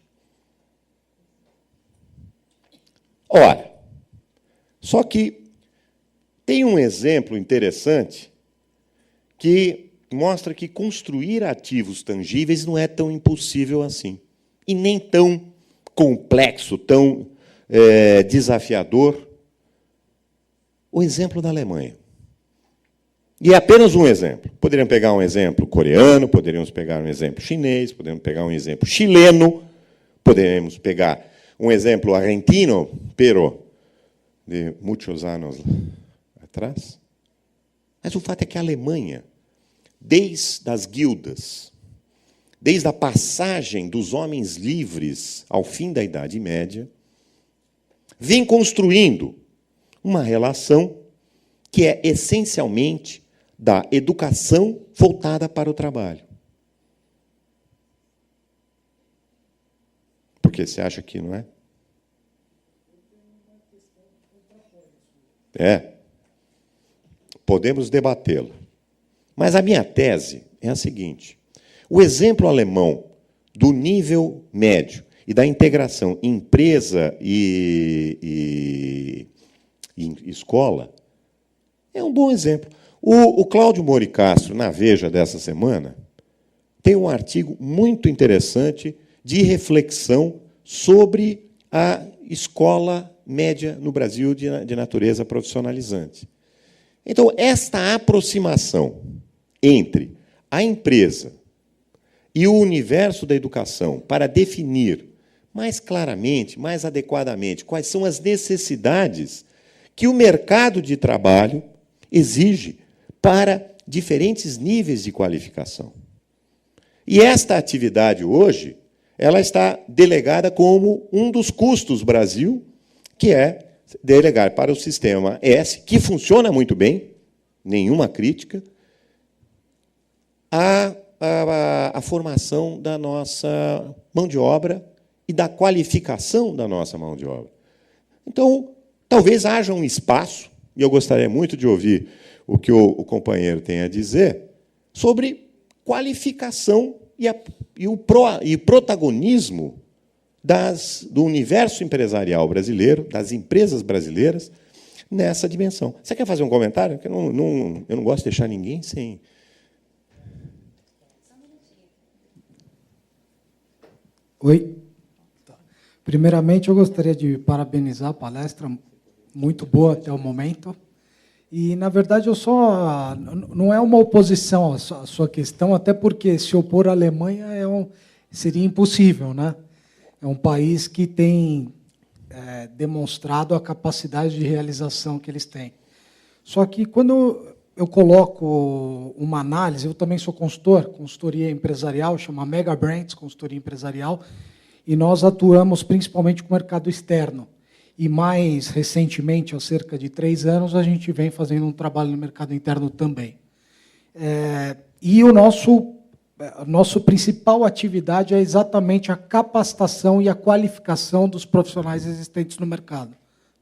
Ora, só que tem um exemplo interessante que mostra que construir ativos tangíveis não é tão impossível assim. E nem tão complexo, tão desafiador. O exemplo da Alemanha. E é apenas um exemplo. Poderíamos pegar um exemplo coreano, poderíamos pegar um exemplo chinês, poderíamos pegar um exemplo chileno, poderíamos pegar um exemplo argentino, pero de muitos anos atrás. Mas o fato é que a Alemanha, desde as guildas, desde a passagem dos homens livres ao fim da Idade Média, vem construindo uma relação que é essencialmente da educação voltada para o trabalho. Porque você acha que não é? Podemos debatê-la. Mas a minha tese é a seguinte: o exemplo alemão do nível médio e da integração empresa e escola é um bom exemplo. O Cláudio Mori Castro, na Veja dessa semana, tem um artigo muito interessante de reflexão sobre a escola média no Brasil de natureza profissionalizante. Então, esta aproximação entre a empresa e o universo da educação para definir mais claramente, mais adequadamente, quais são as necessidades que o mercado de trabalho exige para diferentes níveis de qualificação. E esta atividade hoje, ela está delegada como um dos custos Brasil, que é delegar para o sistema S, que funciona muito bem, nenhuma crítica, a formação da nossa mão de obra e da qualificação da nossa mão de obra. Então, talvez haja um espaço, e eu gostaria muito de ouvir o que o companheiro tem a dizer, sobre qualificação e o protagonismo do universo empresarial brasileiro, das empresas brasileiras, nessa dimensão. Você quer fazer um comentário? Porque eu não gosto de deixar ninguém sem... Oi. Primeiramente, eu gostaria de parabenizar a palestra, muito boa até o momento. E, na verdade, não é uma oposição à sua questão, até porque se opor à Alemanha seria impossível, né? É um país que tem demonstrado a capacidade de realização que eles têm. Só que, quando eu coloco uma análise, eu também sou consultoria empresarial, chama Mega Brands, consultoria empresarial, e nós atuamos principalmente com o mercado externo. E, mais recentemente, há cerca de 3 anos, a gente vem fazendo um trabalho no mercado interno também. E a nossa principal atividade é exatamente a capacitação e a qualificação dos profissionais existentes no mercado,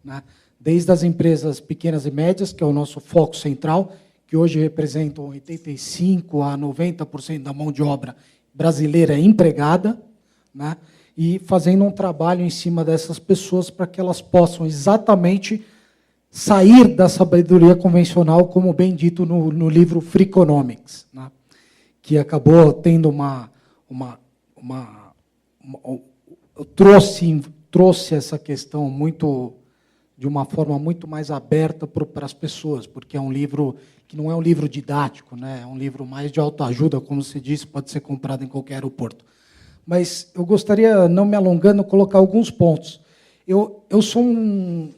né? Desde as empresas pequenas e médias, que é o nosso foco central, que hoje representam 85% a 90% da mão de obra brasileira empregada, né? E fazendo um trabalho em cima dessas pessoas para que elas possam exatamente sair da sabedoria convencional, como bem dito no livro Freakonomics, né? Que acabou tendo trouxe essa questão de uma forma muito mais aberta para as pessoas, porque é um livro que não é um livro didático, né? É um livro mais de autoajuda, como se disse, pode ser comprado em qualquer aeroporto. Mas eu gostaria, não me alongando, colocar alguns pontos. Eu sou um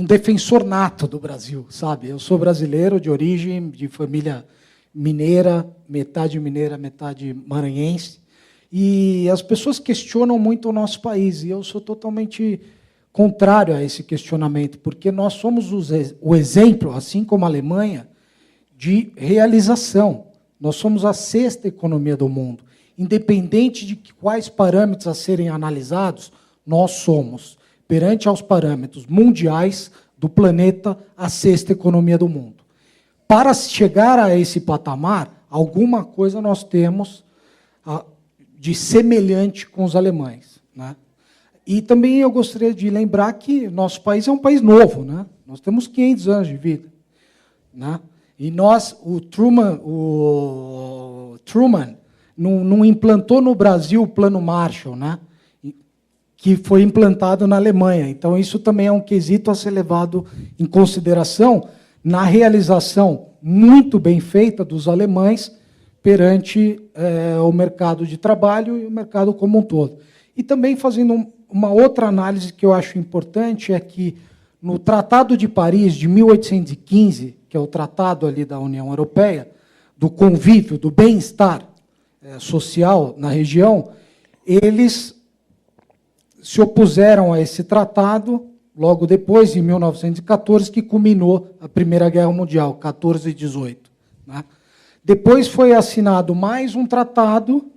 defensor nato do Brasil, sabe? Eu sou brasileiro de origem, de família mineira, metade maranhense, e as pessoas questionam muito o nosso país, e eu sou totalmente contrário a esse questionamento, porque nós somos o exemplo, assim como a Alemanha, de realização. Nós somos a 6ª economia do mundo. Independente de quais parâmetros a serem analisados, nós somos, perante aos parâmetros mundiais do planeta, a 6ª economia do mundo. Para chegar a esse patamar, alguma coisa nós temos de semelhante com os alemães, né? E também eu gostaria de lembrar que nosso país é um país novo, né? Nós temos 500 anos de vida, né? E o Truman não implantou no Brasil o Plano Marshall, né? Que foi implantado na Alemanha. Então, isso também é um quesito a ser levado em consideração na realização muito bem feita dos alemães perante o mercado de trabalho e o mercado como um todo. E também fazendo uma outra análise que eu acho importante é que no Tratado de Paris de 1815, que é o tratado ali da União Europeia, do convívio, do bem-estar social na região, eles se opuseram a esse tratado logo depois, em 1914, que culminou a Primeira Guerra Mundial, 14 e 18. Né? Depois foi assinado mais um tratado,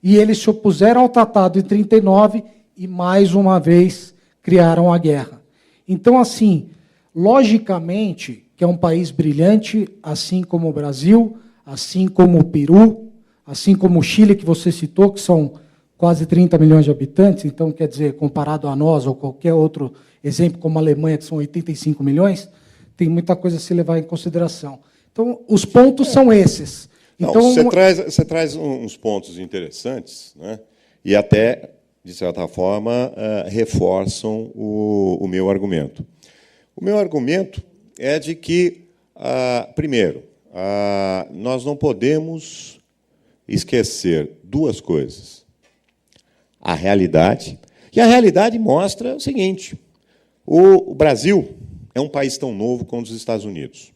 e eles se opuseram ao tratado em 1939, e mais uma vez criaram a guerra. Então, assim, logicamente, que é um país brilhante, assim como o Brasil, assim como o Peru, assim como o Chile, que você citou, que são quase 30 milhões de habitantes, então, quer dizer, comparado a nós ou qualquer outro exemplo, como a Alemanha, que são 85 milhões, tem muita coisa a se levar em consideração. Então, os pontos são esses. Então, você traz uns pontos interessantes, né? E até, de certa forma, reforçam o meu argumento. O meu argumento é de que, primeiro, nós não podemos esquecer duas coisas. A realidade, e a realidade mostra o seguinte: o Brasil é um país tão novo quanto os Estados Unidos.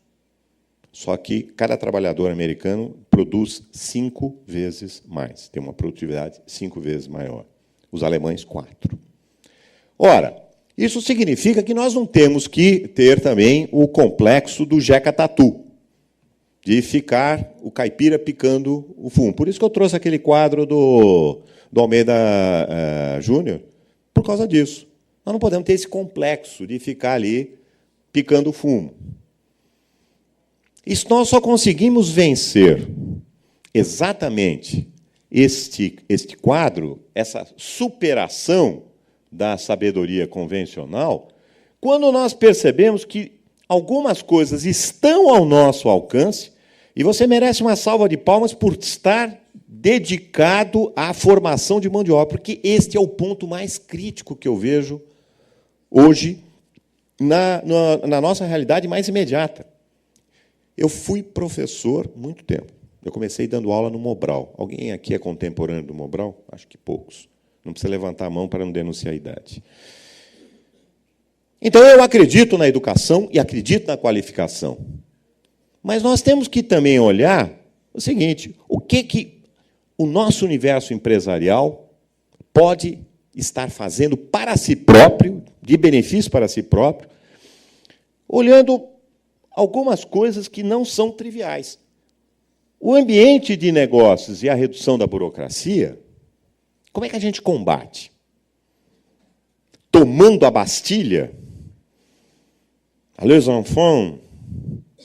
Só que cada trabalhador americano produz 5 vezes mais, tem uma produtividade 5 vezes maior. Os alemães, 4. Ora, isso significa que nós não temos que ter também o complexo do Jeca Tatu, de ficar o caipira picando o fumo. Por isso que eu trouxe aquele quadro do Almeida Júnior, por causa disso. Nós não podemos ter esse complexo de ficar ali picando o fumo. Isso nós só conseguimos vencer exatamente este quadro, essa superação da sabedoria convencional, quando nós percebemos que algumas coisas estão ao nosso alcance, e você merece uma salva de palmas por estar dedicado à formação de mão de obra, porque este é o ponto mais crítico que eu vejo hoje na nossa realidade mais imediata. Eu fui professor muito tempo. Eu comecei dando aula no Mobral. Alguém aqui é contemporâneo do Mobral? Acho que poucos. Não precisa levantar a mão para não denunciar a idade. Então, eu acredito na educação e acredito na qualificação. Mas nós temos que também olhar o seguinte: o que o nosso universo empresarial pode estar fazendo para si próprio, de benefício para si próprio, olhando algumas coisas que não são triviais. O ambiente de negócios e a redução da burocracia, como é que a gente combate? Tomando a Bastilha? Les enfants?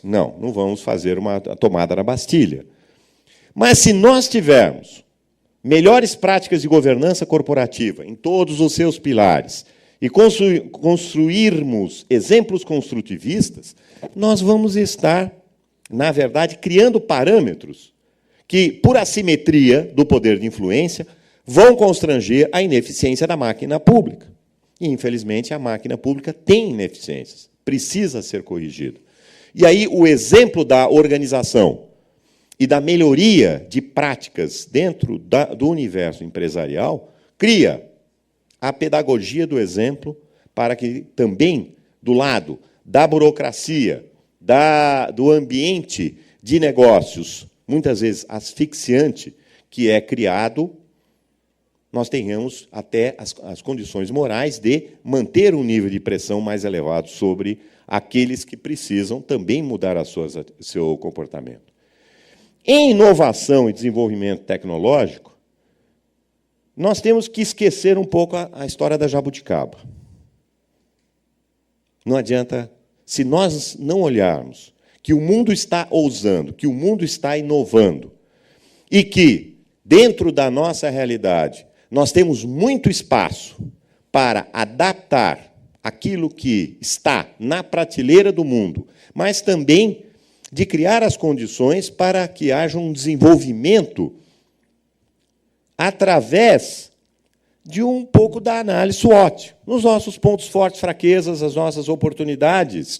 Não vamos fazer uma tomada na Bastilha. Mas, se nós tivermos melhores práticas de governança corporativa em todos os seus pilares e construirmos exemplos construtivistas, nós vamos estar, na verdade, criando parâmetros que, por assimetria do poder de influência, vão constranger a ineficiência da máquina pública. E, infelizmente, a máquina pública tem ineficiências, precisa ser corrigida. E aí o exemplo da organização e da melhoria de práticas dentro do universo empresarial cria a pedagogia do exemplo para que também, do lado da burocracia, do ambiente de negócios, muitas vezes asfixiante, que é criado, nós tenhamos até as condições morais de manter um nível de pressão mais elevado sobre aqueles que precisam também mudar seu comportamento. Em inovação e desenvolvimento tecnológico, nós temos que esquecer um pouco a história da jabuticaba. Não adianta, se nós não olharmos que o mundo está ousando, que o mundo está inovando, e que, dentro da nossa realidade, nós temos muito espaço para adaptar aquilo que está na prateleira do mundo, mas também de criar as condições para que haja um desenvolvimento através de um pouco da análise SWOT, nos nossos pontos fortes, fraquezas, as nossas oportunidades.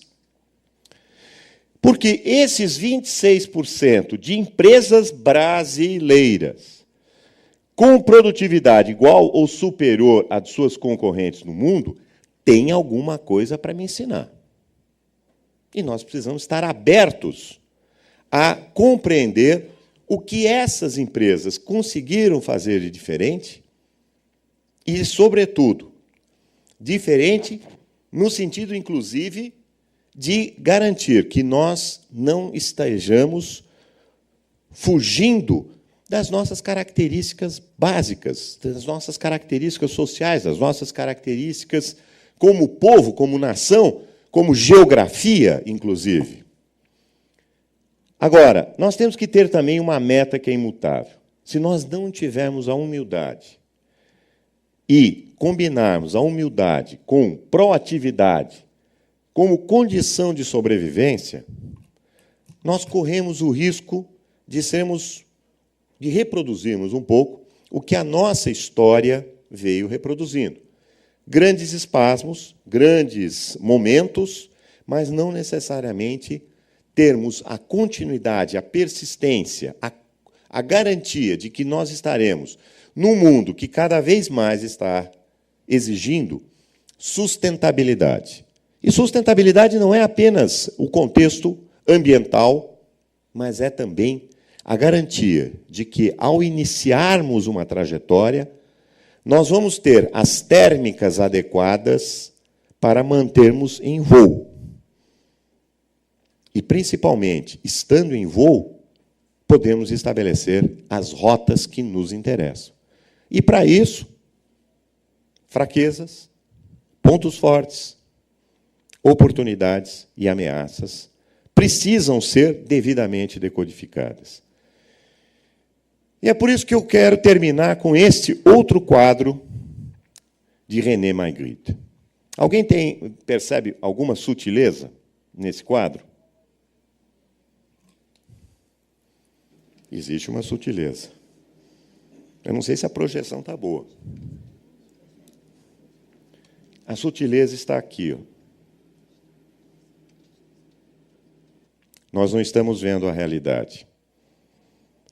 Porque esses 26% de empresas brasileiras com produtividade igual ou superior à de suas concorrentes no mundo têm alguma coisa para me ensinar. E nós precisamos estar abertos a compreender o que essas empresas conseguiram fazer de diferente e, sobretudo, diferente no sentido, inclusive, de garantir que nós não estejamos fugindo das nossas características básicas, das nossas características sociais, das nossas características como povo, como nação, como geografia, inclusive. Agora, nós temos que ter também uma meta que é imutável. Se nós não tivermos a humildade e combinarmos a humildade com proatividade como condição de sobrevivência, nós corremos o risco de reproduzirmos um pouco o que a nossa história veio reproduzindo. Grandes espasmos, grandes momentos, mas não necessariamente termos a continuidade, a persistência, a garantia de que nós estaremos num mundo que cada vez mais está exigindo sustentabilidade. E sustentabilidade não é apenas o contexto ambiental, mas é também a garantia de que, ao iniciarmos uma trajetória, nós vamos ter as térmicas adequadas para mantermos em voo. E, principalmente, estando em voo, podemos estabelecer as rotas que nos interessam. E, para isso, fraquezas, pontos fortes, oportunidades e ameaças precisam ser devidamente decodificadas. E é por isso que eu quero terminar com este outro quadro de René Magritte. Alguém percebe alguma sutileza nesse quadro? Existe uma sutileza. Eu não sei se a projeção está boa. A sutileza está aqui, ó. Nós não estamos vendo a realidade.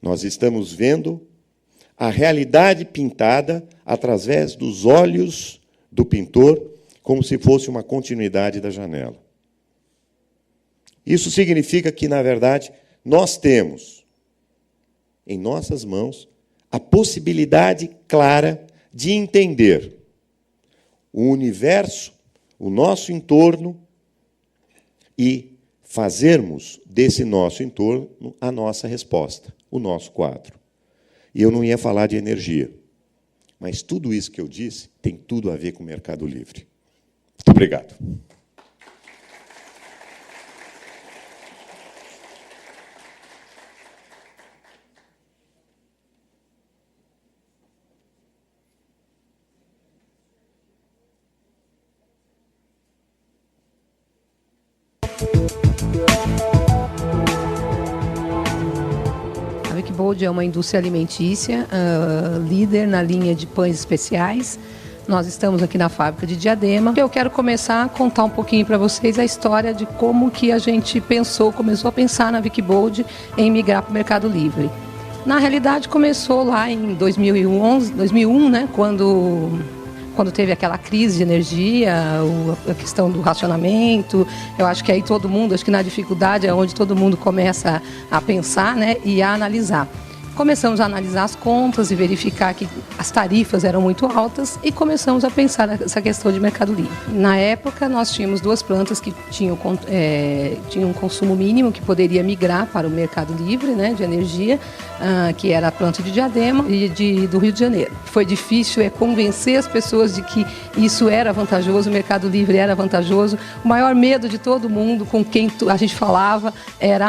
Nós estamos vendo a realidade pintada através dos olhos do pintor, como se fosse uma continuidade da janela. Isso significa que, na verdade, nós temos em nossas mãos a possibilidade clara de entender o universo, o nosso entorno, e fazermos desse nosso entorno a nossa resposta, o nosso quadro. E eu não ia falar de energia, mas tudo isso que eu disse tem tudo a ver com o Mercado Livre. Muito obrigado. A Wikibold é uma indústria alimentícia, líder na linha de pães especiais. Nós estamos aqui na fábrica de Diadema. Eu quero começar a contar um pouquinho para vocês a história de como que a gente começou a pensar na Wikibold em migrar para o Mercado Livre. Na realidade, começou lá em 2001, né, quando teve aquela crise de energia, a questão do racionamento. Eu acho que aí todo mundo, acho que na dificuldade é onde todo mundo começa a pensar, né, e a analisar. Começamos a analisar as contas e verificar que as tarifas eram muito altas e começamos a pensar nessa questão de Mercado Livre. Na época, nós tínhamos 2 plantas que tinham um consumo mínimo que poderia migrar para o Mercado Livre, né, de energia, que era a planta de Diadema e do Rio de Janeiro. Foi difícil convencer as pessoas de que isso era vantajoso, o Mercado Livre era vantajoso. O maior medo de todo mundo com quem a gente falava era